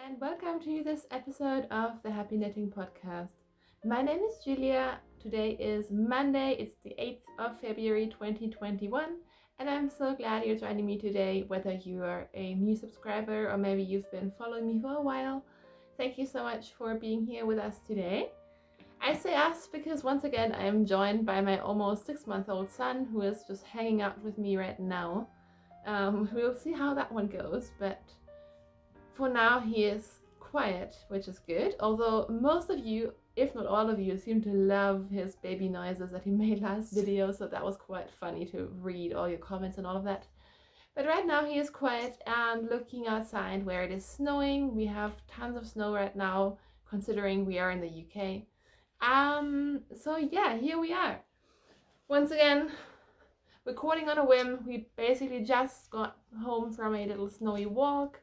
and welcome to this episode of the Happy Knitting Podcast. My name is Julia. Today is Monday, it's the 8th of February 2021, and I'm so glad you're joining me today, whether you are a new subscriber or maybe you've been following me for a while. Thank you so much for being here with us today. I say us because once again I am joined by my almost 6-month-old son who is just hanging out with me right now. We'll see how that one goes, but for now he is quiet, which is good, although most of you, if not all of you, seem to love his baby noises that he made last video, so that was quite funny to read all your comments and all of that. But right now he is quiet and looking outside where it is snowing. We have tons of snow right now, considering we are in the UK. So yeah, here we are. Once again, recording on a whim. We basically just got home from a little snowy walk.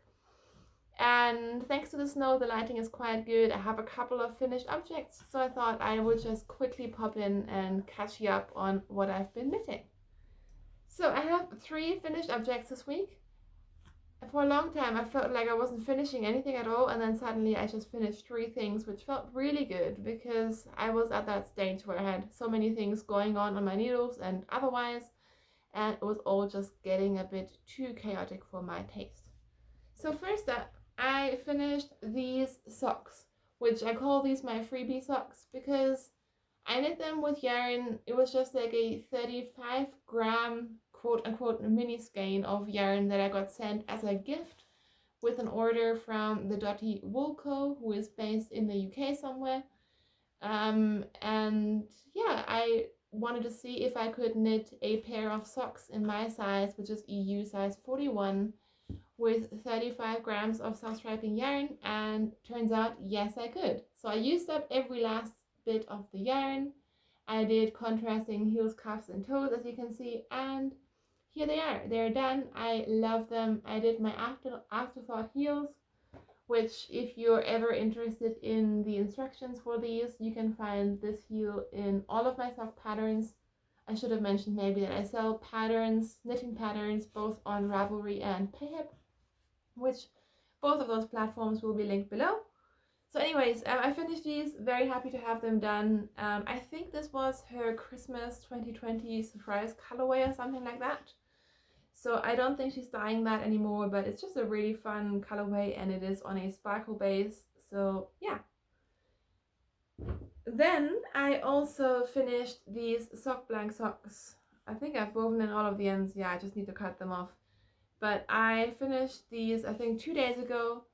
And thanks to the snow, the lighting is quite good. I have a couple of finished objects, so I thought I would just quickly pop in and catch you up on what I've been knitting. So I have 3 finished objects this week. For a long time, I felt like I wasn't finishing anything at all, and then suddenly I just finished 3 things, which felt really good because I was at that stage where I had so many things going on my needles and otherwise, and it was all just getting a bit too chaotic for my taste. So first up, I finished these socks, which I call these my freebie socks because I knit them with yarn. It was just like a 35-gram quote-unquote mini skein of yarn that I got sent as a gift with an order from the Dotty Wool Co., who is based in the UK somewhere. And yeah, I wanted to see if I could knit a pair of socks in my size, which is EU size 41, with 35 grams of self-striping yarn, and turns out yes I could. So I used up every last bit of the yarn. I did contrasting heels, cuffs and toes, as you can see, and here they are. They're done. I love them. I did my afterthought heels, which if you're ever interested in the instructions for these, you can find this heel in all of my sock patterns. I should have mentioned maybe that I sell patterns, knitting patterns, both on Ravelry and PAYHIP, which both of those platforms will be linked below. So anyways, I finished these, very happy to have them done. I think this was her Christmas 2020 surprise colorway or something like that. So I don't think she's dyeing that anymore, but it's just a really fun colorway and it is on a sparkle base. So yeah. Then I also finished these sock blank socks. I think I've woven in all of the ends. Yeah, I just need to cut them off. But I finished these, I think, 2 days ago.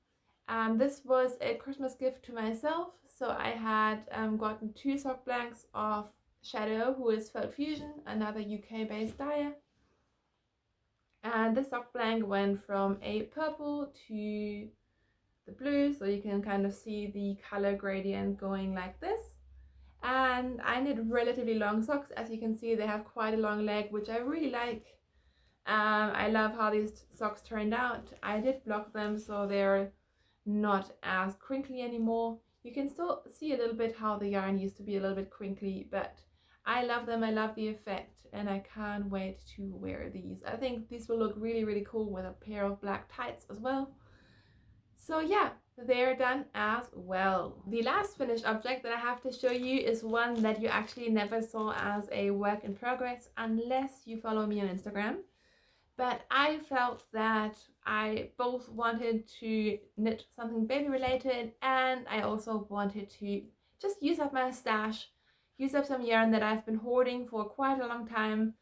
This was a Christmas gift to myself. So I had gotten 2 sock blanks of Shadow, who is Felt Fusion, another UK-based dyer. And this sock blank went from a purple to the blue, so you can kind of see the color gradient going like this. And I knit relatively long socks. As you can see, they have quite a long leg, which I really like. I love how these socks turned out. I did block them so they're not as crinkly anymore. You can still see a little bit how the yarn used to be a little bit crinkly, but I love them. I love the effect and I can't wait to wear these. I think these will look really, really cool with a pair of black tights as well. So yeah, they're done as well. The last finished object that I have to show you is one that you actually never saw as a work in progress unless you follow me on Instagram. But I felt that I both wanted to knit something baby related and I also wanted to just use up my stash, use up some yarn that I've been hoarding for quite a long time.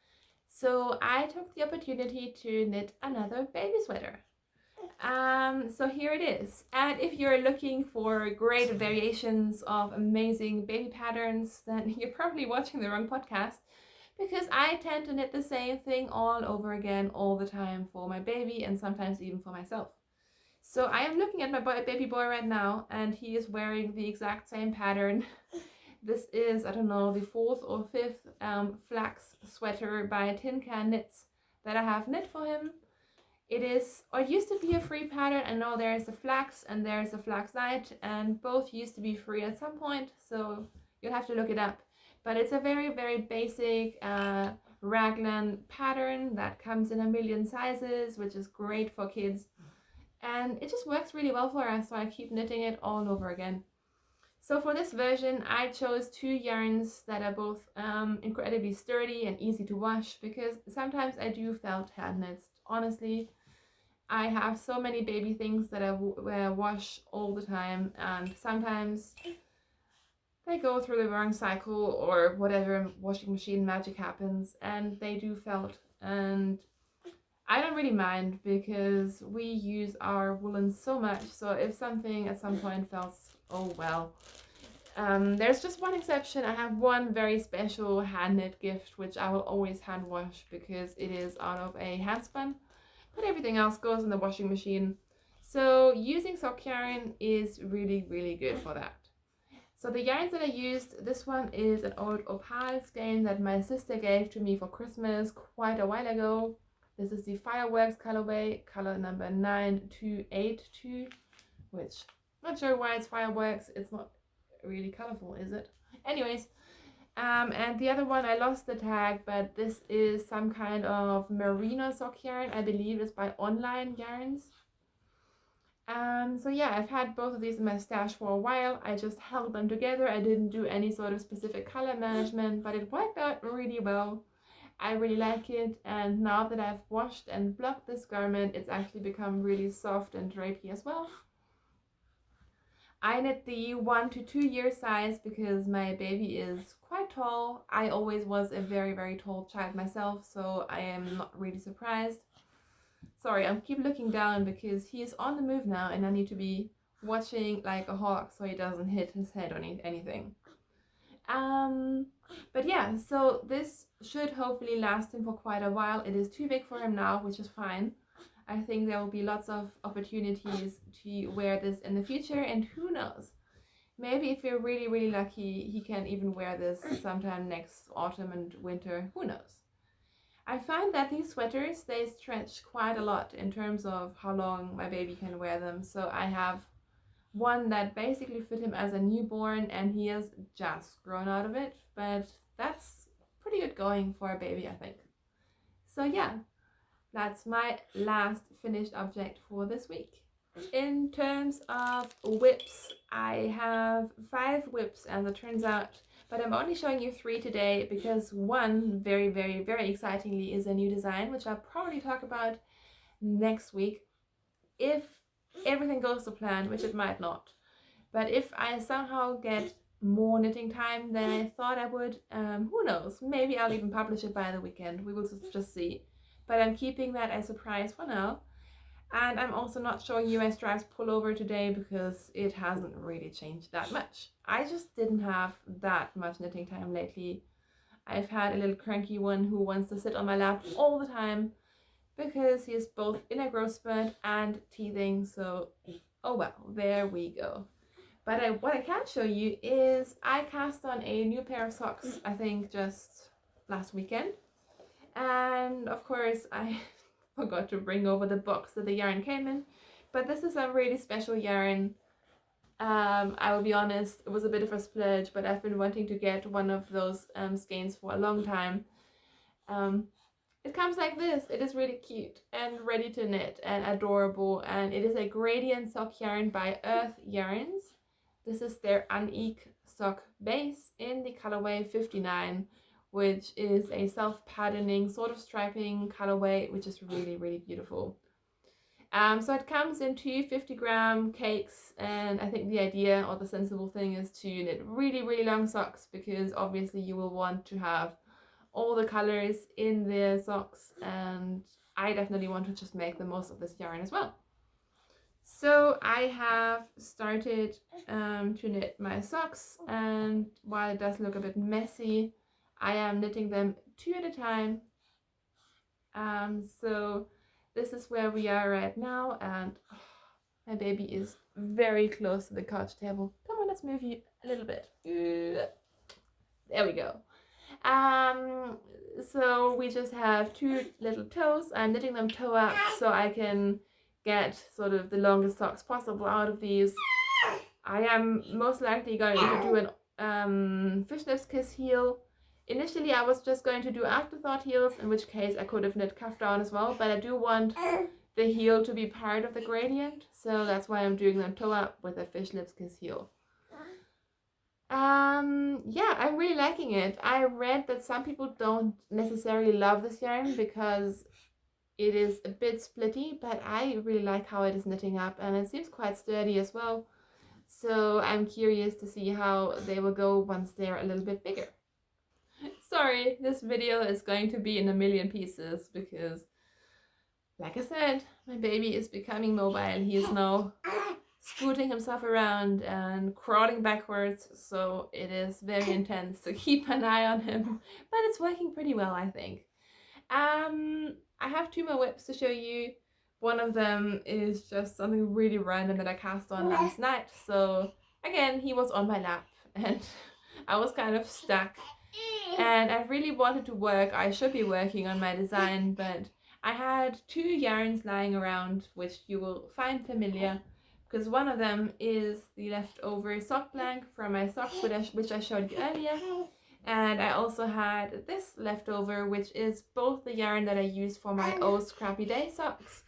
So I took the opportunity to knit another baby sweater. So here it is. And if you're looking for great variations of amazing baby patterns, then you're probably watching the wrong podcast, because I tend to knit the same thing all over again all the time for my baby and sometimes even for myself. So I am looking at my baby boy right now and he is wearing the exact same pattern. This is, I don't know, the 4th or 5th flax sweater by Tin Can Knits that I have knit for him. It is, or it used to be a free pattern. I know there is a flax and there is a flax knight, and both used to be free at some point, so you'll have to look it up. But it's a very, very basic raglan pattern that comes in a million sizes, which is great for kids. and it just works really well for us, so I keep knitting it all over again. So for this version, I chose 2 yarns that are both incredibly sturdy and easy to wash, because sometimes I do felt hand knits. Honestly, I have so many baby things that I wash all the time, and sometimes they go through the wrong cycle or whatever washing machine magic happens, and they do felt. And I don't really mind because we use our woolens so much, so if something at some point felts, oh well. There's just one exception. I have one very special hand knit gift which I will always hand wash because it is out of a hand spun, but everything else goes in the washing machine. So using sock yarn is really, really good for that. So the yarns that I used, this one is an old opal skein that my sister gave to me for Christmas quite a while ago. This is the Fireworks colorway, color number 9282, which not sure why it's Fireworks. It's not really colorful, is it? Anyways, and the other one, I lost the tag, but this is some kind of merino sock yarn. I believe it's by Online Yarns. So yeah, I've had both of these in my stash for a while. I just held them together. I didn't do any sort of specific color management, but it worked out really well. I really like it, and now that I've washed and blocked this garment, it's actually become really soft and drapey as well. I knit the 1 to 2 year size because my baby is quite tall. I always was a very, very tall child myself, so I am not really surprised. Sorry, I keep looking down because he is on the move now and I need to be watching like a hawk so he doesn't hit his head on anything. But yeah, so this should hopefully last him for quite a while. It is too big for him now, which is fine. I think there will be lots of opportunities to wear this in the future, and who knows, maybe if we're really, really lucky, he can even wear this sometime next autumn and winter, who knows. I find that these sweaters, they stretch quite a lot in terms of how long my baby can wear them. So I have one that basically fit him as a newborn and he has just grown out of it, but that's pretty good going for a baby, I think. So yeah, that's my last finished object for this week. In terms of whips, I have 5 whips as it turns out, but I'm only showing you 3 today because one, very, very, very excitingly, is a new design, which I'll probably talk about next week if everything goes to plan, which it might not. But if I somehow get more knitting time than I thought I would, who knows, maybe I'll even publish it by the weekend. We will just see. But I'm keeping that as a surprise for now. And I'm also not showing you my stripes pullover today because it hasn't really changed that much. I just didn't have that much knitting time lately. I've had a little cranky one who wants to sit on my lap all the time because he is both in a growth spurt and teething, so oh well, there we go. But what I can show you is I cast on a new pair of socks, I think just last weekend. And of course I forgot to bring over the box that the yarn came in, but this is a really special yarn. I will be honest, it was a bit of a splurge, but I've been wanting to get one of those skeins for a long time. It comes like this. It is really cute and ready to knit and adorable, and it is a gradient sock yarn by Earth Yarns. This is their Unique sock base in the colorway 59, which is a self-patterning sort of striping colorway, which is really, really beautiful. So it comes in 2 50-gram cakes, and I think the idea or the sensible thing is to knit really, really long socks because obviously you will want to have all the colors in the socks, and I definitely want to just make the most of this yarn as well. So I have started to knit my socks, and while it does look a bit messy, I am knitting them 2 at a time. So this is where we are right now, and my baby is very close to the couch table. Come on, let's move you a little bit. There we go. So we just have 2 little toes. I'm knitting them toe up so I can get sort of the longest socks possible out of these. I am most likely going to do an fishnets kiss heel. Initially I was just going to do afterthought heels, in which case I could have knit cuff down as well, but I do want the heel to be part of the gradient, so that's why I'm doing the toe up with a fish lipskiss heel. Yeah, I'm really liking it. I read that some people don't necessarily love this yarn because it is a bit splitty, but I really like how it is knitting up, and it seems quite sturdy as well. So I'm curious to see how they will go once they're a little bit bigger. Sorry, this video is going to be in a million pieces because, like I said, my baby is becoming mobile. He is now scooting himself around and crawling backwards, so it is very intense to keep an eye on him, but it's working pretty well, I think. I have 2 more whips to show you. One of them is just something really random that I cast on last night. So again, he was on my lap and I was kind of stuck. And I really wanted to work. I should be working on my design, but I had 2 yarns lying around, which you will find familiar, because one of them is the leftover sock blank from my socks, which I showed you earlier. And I also had this leftover, which is both the yarn that I used for my old Scrappy Day socks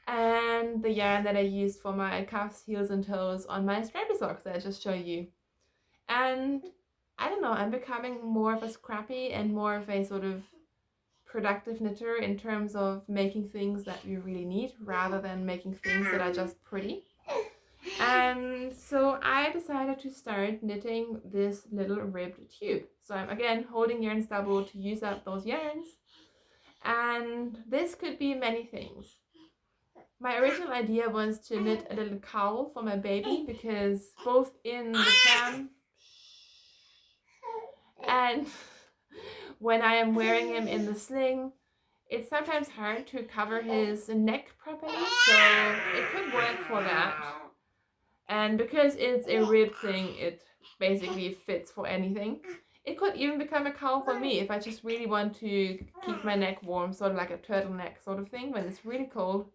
and the yarn that I used for my cuffs, heels, and toes on my Scrappy socks that I just showed you. And I don't know, I'm becoming more of a Scrappy and more of a sort of productive knitter in terms of making things that you really need rather than making things that are just pretty. And so I decided to start knitting this little ribbed tube. So I'm again holding yarn stubble to use up those yarns. And this could be many things. My original idea was to knit a little cowl for my baby because both in the pram and when I am wearing him in the sling, it's sometimes hard to cover his neck properly, so it could work for that. And because it's a rib thing, it basically fits for anything. It could even become a cowl for me if I just really want to keep my neck warm, sort of like a turtleneck sort of thing when it's really cold.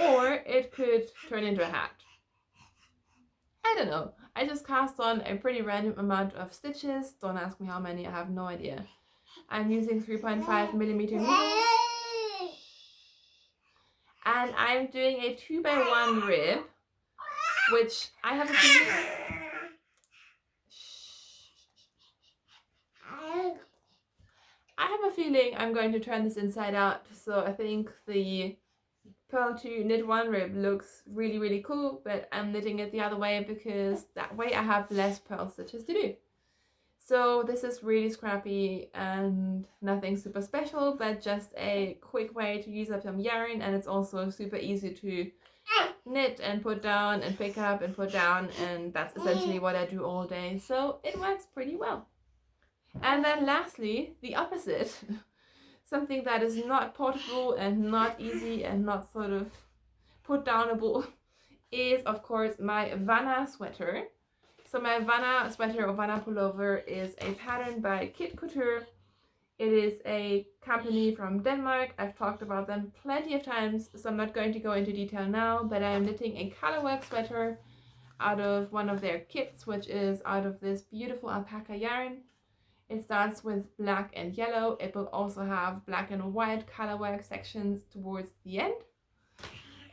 Or it could turn into a hat. I don't know. I just cast on a pretty random amount of stitches. Don't ask me how many, I have no idea. I'm using 3.5 millimeter needles. And I'm doing a 2x1 rib, which I have a feeling... I have a feeling I'm going to turn this inside out, so I think the purl to knit 1 rib looks really cool, but I'm knitting it the other way because that way I have less purl stitches to do. So this is really scrappy and nothing super special, but just a quick way to use up some yarn, and it's also super easy to knit and put down and pick up and put down, and that's essentially what I do all day, so it works pretty well. And then lastly, the opposite, something that is not portable and not easy and not sort of put downable is of course my Havana Sweater. So my Havana Sweater or Havana Pullover is a pattern by Kit Couture. It is a company from Denmark. I've talked about them plenty of times, so I'm not going to go into detail now, but I'm knitting a colorwork sweater out of one of their kits, which is out of this beautiful alpaca yarn. It starts with black and yellow. It will also have black and white colorwork sections towards the end.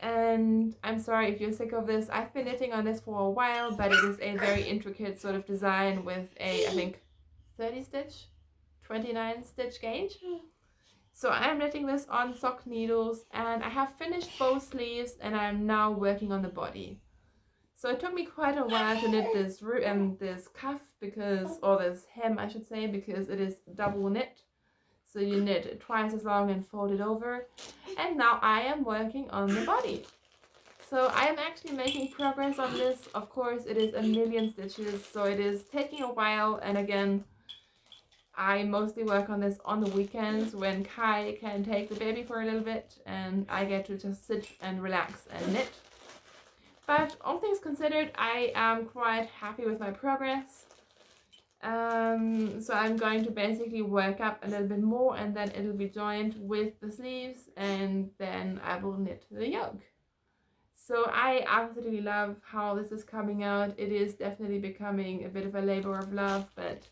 And I'm sorry if you're sick of this. I've been knitting on this for a while, but it is a very intricate sort of design with a, I think, 30 stitch, 29 stitch gauge. So I'm knitting this on sock needles, and I have finished both sleeves and I'm now working on the body. So it took me quite a while to knit this cuff because, or this hem I should say, because it is double knit. So you knit twice as long and fold it over. And now I am working on the body. So I am actually making progress on this. Of course, it is a million stitches, so it is taking a while. And again, I mostly work on this on the weekends when Kai can take the baby for a little bit and I get to just sit and relax and knit. But all things considered, I am quite happy with my progress. So I'm going to basically work up a little bit more and then it'll be joined with the sleeves and then I will knit the yoke. So I absolutely love how this is coming out. It is definitely becoming a bit of a labor of love, but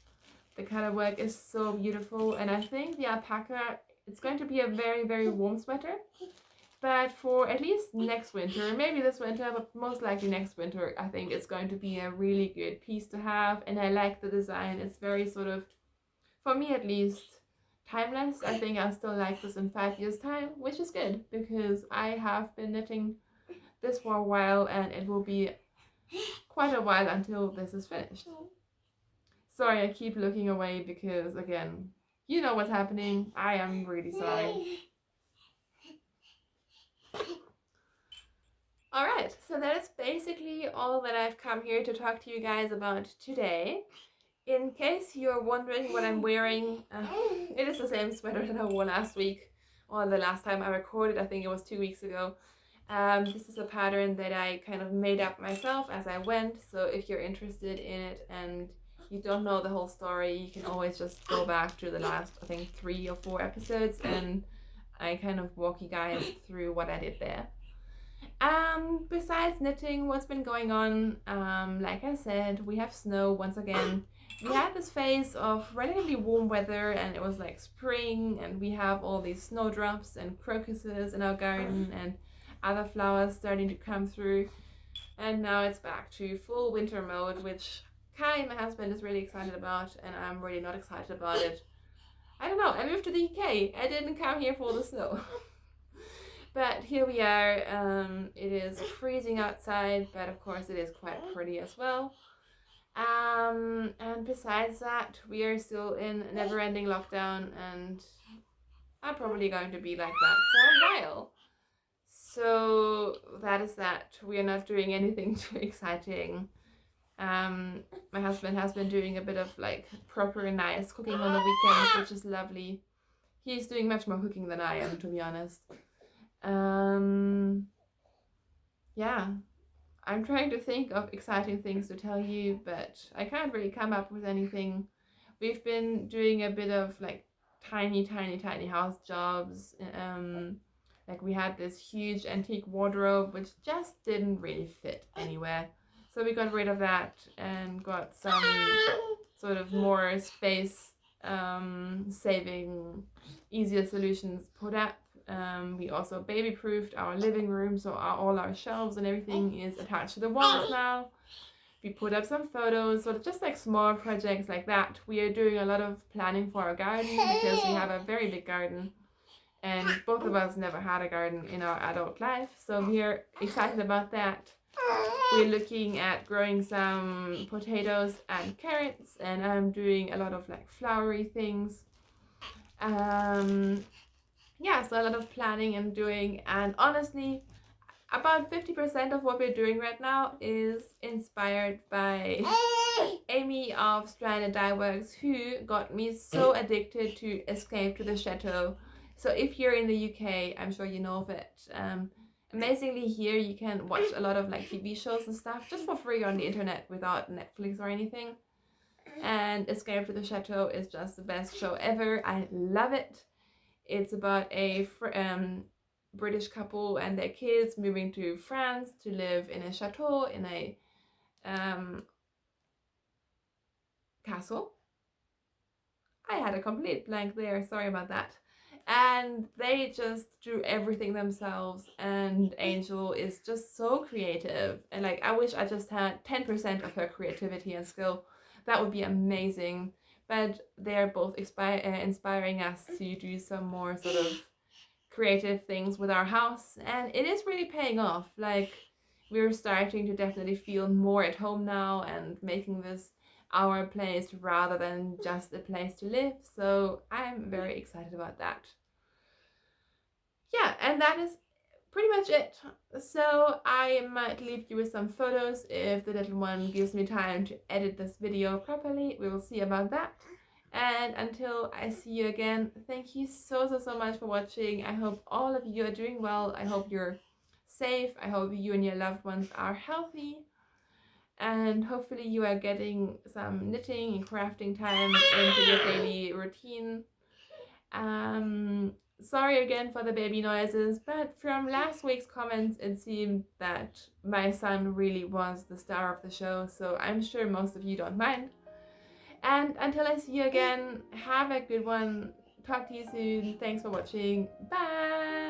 the color work is so beautiful, and I think the alpaca, it's going to be a very warm sweater. But for at least next winter, maybe this winter, but most likely next winter, I think it's going to be a really good piece to have. And I like the design. It's very sort of, for me at least, timeless. I think I'll still like this in 5 years' time, which is good because I have been knitting this for a while and it will be quite a while until this is finished. Sorry, I keep looking away because, again, you know what's happening. I am really sorry. Alright, so that is basically all that I've come here to talk to you guys about today. In case you're wondering what I'm wearing, it is the same sweater that I wore last week, or the last time I recorded. I think it was 2 weeks ago. This is a pattern that I kind of made up myself as I went, so if you're interested in it and you don't know the whole story, you can always just go back to the last, I think, 3 or 4 episodes, and I kind of walk you guys through what I did there. Besides knitting, what's been going on, like I said, we have snow once again. We had this phase of relatively warm weather and it was like spring, and we have all these snowdrops and crocuses in our garden and other flowers starting to come through, and now it's back to full winter mode, which Kai, my husband, is really excited about, and I'm really not excited about it. I don't know, I moved to the UK, I didn't come here for the snow. But here we are. It is freezing outside, but of course it is quite pretty as well. And besides that, we are still in never-ending lockdown, and I'm probably going to be like that for a while. So that is that. We are not doing anything too exciting. My husband has been doing a bit of like proper nice cooking on the weekends, which is lovely. He's doing much more cooking than I am, to be honest. Yeah, I'm trying to think of exciting things to tell you, but I can't really come up with anything. We've been doing a bit of like tiny house jobs. Like we had this huge antique wardrobe which just didn't really fit anywhere, so we got rid of that and got some sort of more space saving, easier solutions put up. We also baby-proofed our living room, so all our shelves and everything is attached to the walls now. We put up some photos, sort of just like small projects like that. We are doing a lot of planning for our garden because we have a very big garden, and both of us never had a garden in our adult life, so we are excited about that. We're looking at growing some potatoes and carrots, and I'm doing a lot of like flowery things. Yeah, so a lot of planning and doing, and honestly, about 50% of what we're doing right now is inspired by Amy of Stranded Dye Works, who got me so addicted to Escape to the Chateau. So if you're in the UK, I'm sure you know of it. Amazingly, here you can watch a lot of like TV shows and stuff just for free on the internet without Netflix or anything. And Escape to the Chateau is just the best show ever. I love it. It's about a British couple and their kids moving to France to live in a chateau in a castle. I had a complete blank there, sorry about that. And they just do everything themselves, and Angel is just so creative, and like I wish I just had 10% of her creativity and skill. That would be amazing. But they're both inspiring us to do some more sort of creative things with our house, and it is really paying off. Like we're starting to definitely feel more at home now and making this our place rather than just a place to live, so I'm very excited about that. Yeah, and that is pretty much it. So I might leave you with some photos if the little one gives me time to edit this video properly. We will see about that. And until I see you again, thank you so much for watching. I hope all of you are doing well. I hope you're safe. I hope you and your loved ones are healthy. And hopefully you are getting some knitting and crafting time into your daily routine. Sorry again for the baby noises, but from last week's comments it seemed that my son really was the star of the show, so I'm sure most of you don't mind. And until I see you again, have a good one. Talk to you soon. Thanks for watching. Bye!